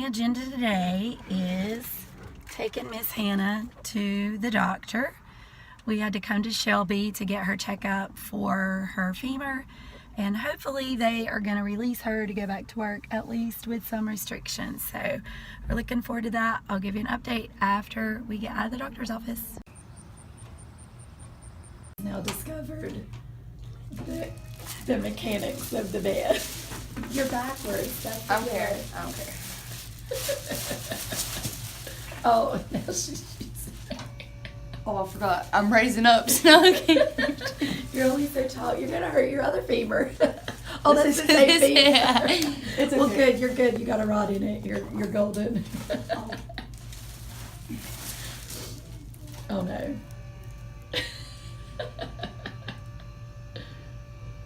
the agenda today is taking Miss Hannah to the doctor. We had to come to Shelby to get her checkup for her femur, and hopefully they are going to release her to go back to work, at least with some restrictions. So we're looking forward to that. I'll give you an update after we get out of the doctor's office. Now discovered the mechanics of the bed. You're backwards. That's I don't care. I don't care. Oh, now she's. Oh, I forgot. I'm raising up, so I can't. You're only so tall. You're gonna hurt your other femur. Oh, that's the same thing. Yeah. It's okay. Well, good. You're good. You got a rod in it. You're golden. Oh no.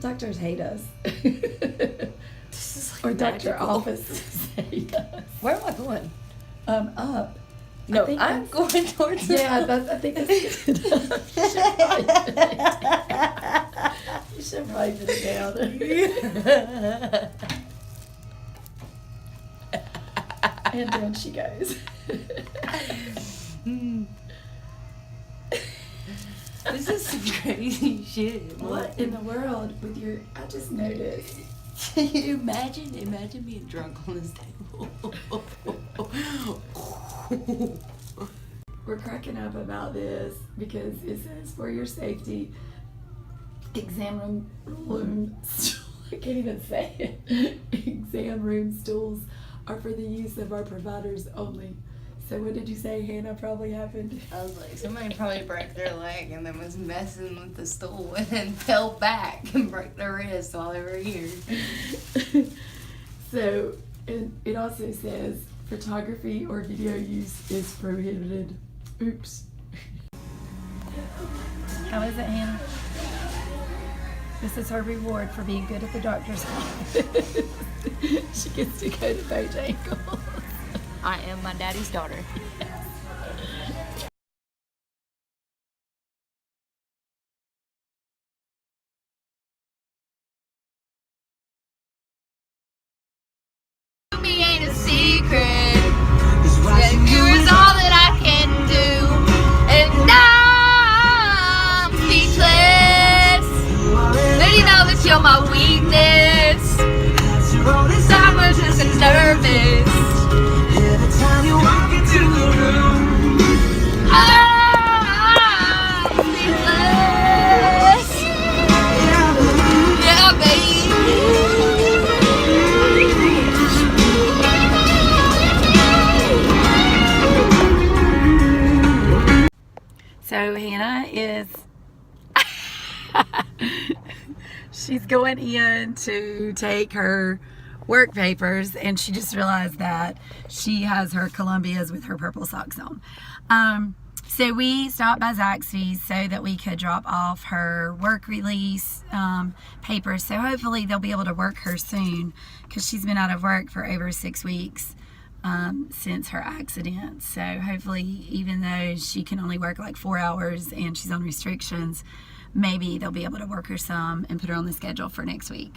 Doctors hate us. This is like or doctor magical. offices hate us. Where am I going? Up. No, I'm going towards the yeah, I think that's good. You should probably put it down. And then she goes. This is some crazy shit. What in the world with your... I just noticed. Imagine being drunk on this table. We're cracking up about this because it says for your safety, exam room I can't even say it. Exam room stools are for the use of our providers only. So what did you say, Hannah, probably happened? I was like, somebody probably broke their leg and then was messing with the stool and then fell back and broke their wrist while they were here. So it also says photography or video use is prohibited. Oops. How is it, Hannah? This is her reward for being good at the doctor's office. She gets to go to Bojangles. I am my daddy's daughter. Me ain't a secret. That you is all that I can do, and I'm speechless. But you know that you're my weakness. I'm just nervous. Every time you walk into the room, I'm speechless. Yeah, baby. So Hannah is, she's going in to take her work papers, and she just realized that she has her Columbias with her purple socks on. So we stopped by Zaxby's so that we could drop off her work release papers. So hopefully they'll be able to work her soon, because she's been out of work for over 6 weeks. Since her accident. So hopefully, even though she can only work like 4 hours and she's on restrictions, maybe they'll be able to work her some and put her on the schedule for next week.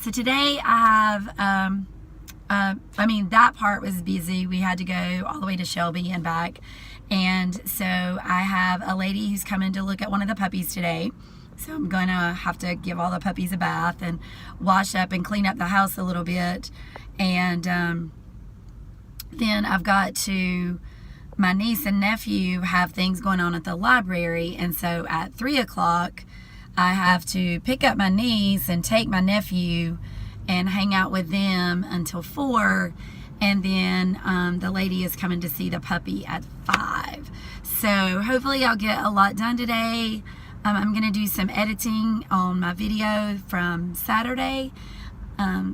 So today I have, that part was busy. We had to go all the way to Shelby and back. And so I have a lady who's coming to look at one of the puppies today. So I'm going to have to give all the puppies a bath and wash up and clean up the house a little bit. And, then I've got to, my niece and nephew have things going on at the library, and so at 3 o'clock I have to pick up my niece and take my nephew and hang out with them until 4, and then the lady is coming to see the puppy at 5. So hopefully I'll get a lot done today. I'm going to do some editing on my video from Saturday.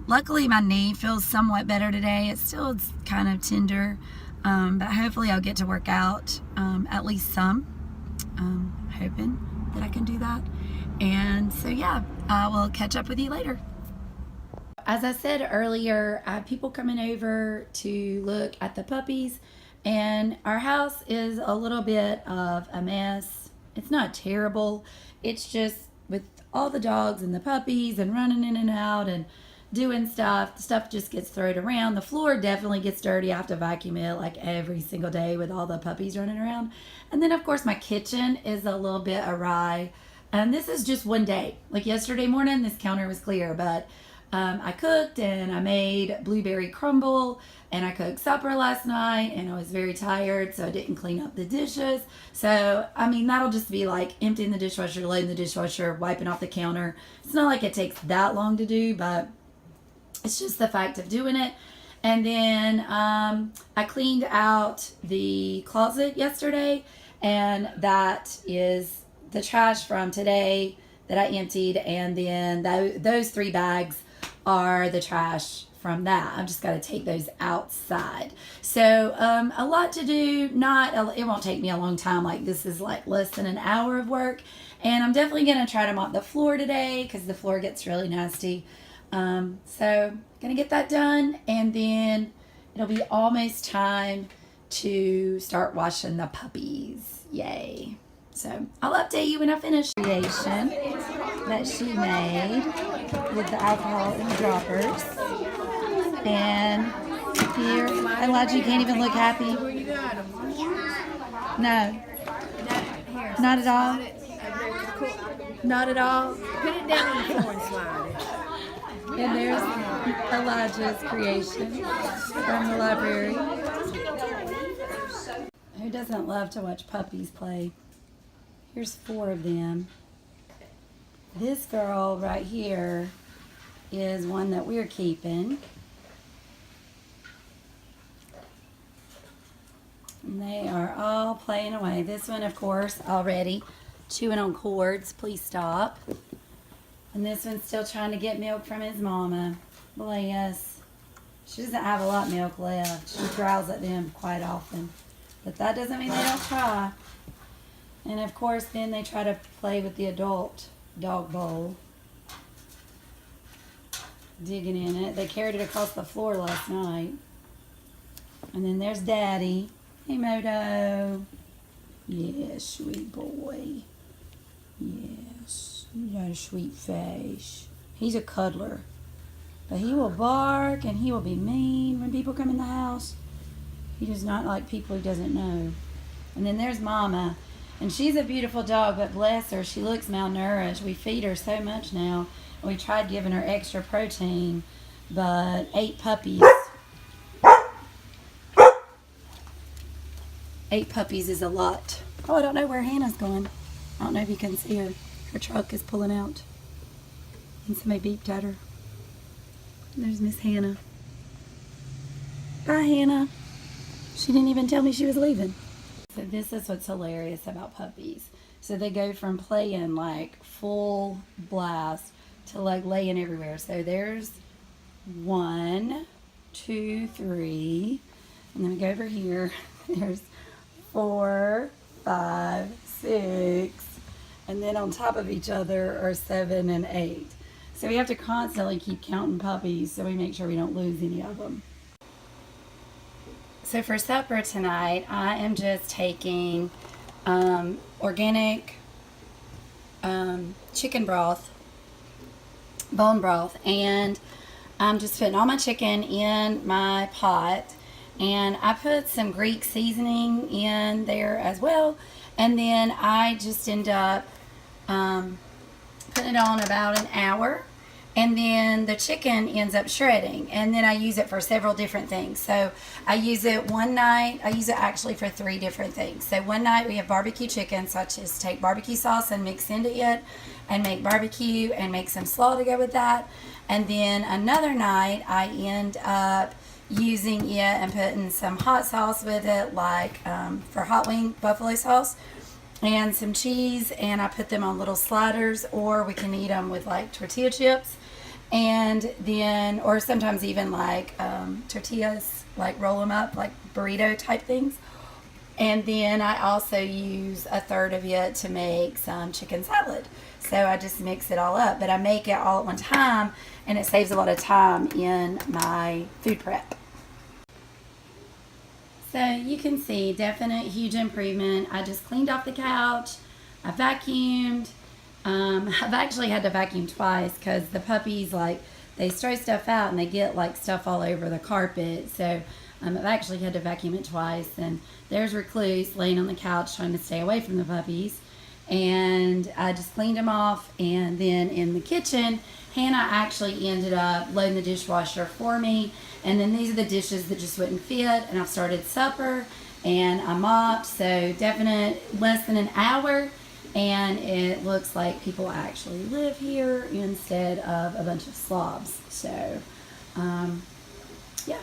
Luckily my knee feels somewhat better today. It's kind of tender, but hopefully I'll get to work out at least some. Hoping that I can do that. And so yeah, I will catch up with you later. As I said earlier, I have people coming over to look at the puppies, and our house is a little bit of a mess. It's not terrible. It's just with all the dogs and the puppies and running in and out and doing stuff. The stuff just gets thrown around. The floor definitely gets dirty. I have to vacuum it like every single day with all the puppies running around. And then, of course, my kitchen is a little bit awry. And this is just one day. Like yesterday morning, this counter was clear, but I cooked and I made blueberry crumble and I cooked supper last night and I was very tired, so I didn't clean up the dishes. So, I mean, that'll just be like emptying the dishwasher, loading the dishwasher, wiping off the counter. It's not like it takes that long to do, but it's just the fact of doing it. And then I cleaned out the closet yesterday, and that is the trash from today that I emptied, and then those 3 bags are the trash from that. I've just got to take those outside. So a lot to do. It won't take me a long time. Like, this is like less than an hour of work, and I'm definitely going to try to mop the floor today because the floor gets really nasty. So gonna get that done, and then it'll be almost time to start washing the puppies. Yay. So I'll update you when I finish. Creation that she made with the alcohol and the droppers. And here, Elijah, you can't even look happy. No. Not at all. Not at all. Put it down on the floor and slide it. And there's Elijah's creation from the library. Who doesn't love to watch puppies play? Here's 4 of them. This girl right here is one that we're keeping. And they are all playing away. This one, of course, already chewing on cords. Please stop. And this one's still trying to get milk from his mama. Bless. She doesn't have a lot of milk left. She growls at them quite often. But that doesn't mean they don't try. And of course, then they try to play with the adult dog bowl. Digging in it. They carried it across the floor last night. And then there's Daddy. Hey, Moto. Yes, sweet boy. Yes. You got a sweet face. He's a cuddler. But he will bark and he will be mean when people come in the house. He does not like people he doesn't know. And then there's Mama. And she's a beautiful dog, but bless her, she looks malnourished. We feed her so much now. We tried giving her extra protein, but 8 puppies. 8 puppies is a lot. Oh, I don't know where Hannah's going. I don't know if you can see her. Her truck is pulling out. And somebody beeped at her. There's Miss Hannah. Bye, Hannah. She didn't even tell me she was leaving. So this is what's hilarious about puppies. So they go from playing like full blast to like laying everywhere. So there's 1, 2, 3. And then we go over here. There's 4, 5, 6. And then on top of each other are 7 and 8. So we have to constantly keep counting puppies so we make sure we don't lose any of them. So for supper tonight, I am just taking organic chicken broth, bone broth, and I'm just putting all my chicken in my pot, and I put some Greek seasoning in there as well, and then I just end up putting it on about an hour. And then the chicken ends up shredding, and then I use it for several different things. So I use it one night. I use it actually for 3 different things. So one night we have barbecue chicken, so I just take barbecue sauce and mix into it and make barbecue and make some slaw to go with that. And then another night I end up using it and putting some hot sauce with it, like for hot wing buffalo sauce, and some cheese, and I put them on little sliders, or we can eat them with like tortilla chips. And then, or sometimes even like tortillas, like roll them up like burrito type things. And then I also use a third of it to make some chicken salad. So I just mix it all up, but I make it all at one time, and it saves a lot of time in my food prep. So you can see definite huge improvement. I just cleaned off the couch. I vacuumed. I've actually had to vacuum twice because the puppies, like, they throw stuff out and they get like stuff all over the carpet. So I've actually had to vacuum it twice. And there's Recluse laying on the couch trying to stay away from the puppies. And I just cleaned them off. And then in the kitchen, Hannah actually ended up loading the dishwasher for me. And then these are the dishes that just wouldn't fit. And I've started supper and I mopped. So definite less than an hour. And it looks like people actually live here instead of a bunch of slobs. So, yeah.